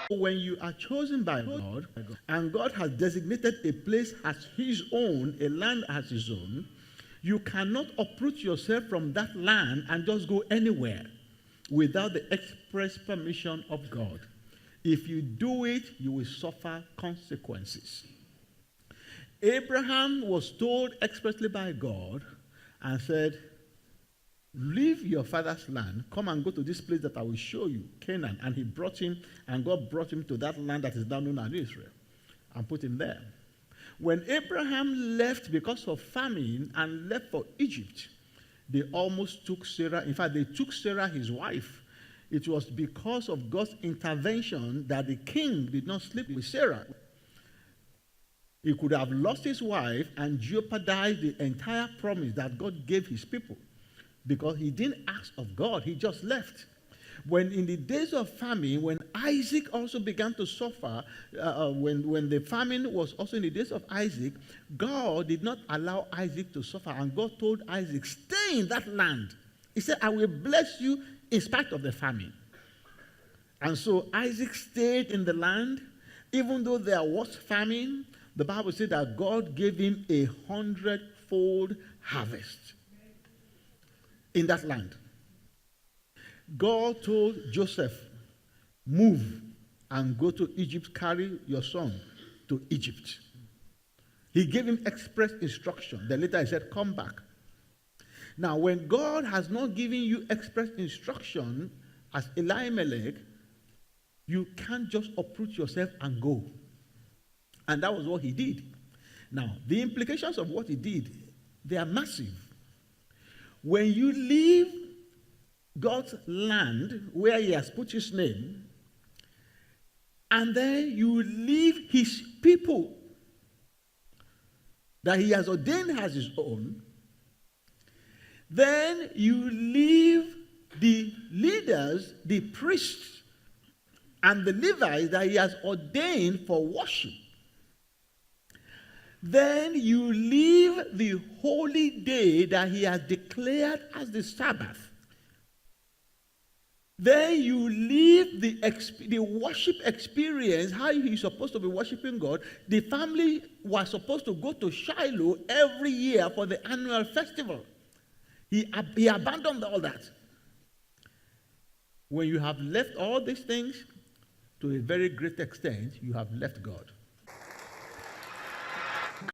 When you are chosen by God, and God has designated a place as his own, a land as his own, you cannot uproot yourself from that land and just go anywhere without the express permission of God. If you do it, you will suffer consequences. Abraham was told expressly by God and said, leave your father's land, come and go to this place that I will show you, Canaan. And he brought him, and God brought him to that land that is now known as Israel, and put him there. When Abraham left because of famine and left for Egypt, they almost took Sarah. In fact, they took Sarah, his wife. It was because of God's intervention that the king did not sleep with Sarah. He could have lost his wife and jeopardized the entire promise that God gave his people, because he didn't ask of God, he just left. When in the days of famine, when Isaac also began to suffer, when the famine was also in the days of Isaac, God did not allow Isaac to suffer, and God told Isaac, stay in that land. He said, I will bless you in spite of the famine. And so Isaac stayed in the land, even though there was famine. The Bible said that God gave him 100-fold harvest in that land. God told Joseph, move and go to Egypt, carry your son to Egypt. He gave him express instruction. Then later he said, come back. Now, when God has not given you express instruction as Elimelech, you can't just uproot yourself and go. And that was what he did. Now, the implications of what he did, they are massive. When you leave God's land where he has put his name, and then you leave his people that he has ordained as his own, then you leave the leaders, the priests, and the Levites that he has ordained for worship. Then you leave the holy day that he has declared as the Sabbath. Then you leave the worship experience, how you're supposed to be worshiping God. The family was supposed to go to Shiloh every year for the annual festival. He abandoned all that. When you have left all these things, to a very great extent, you have left God.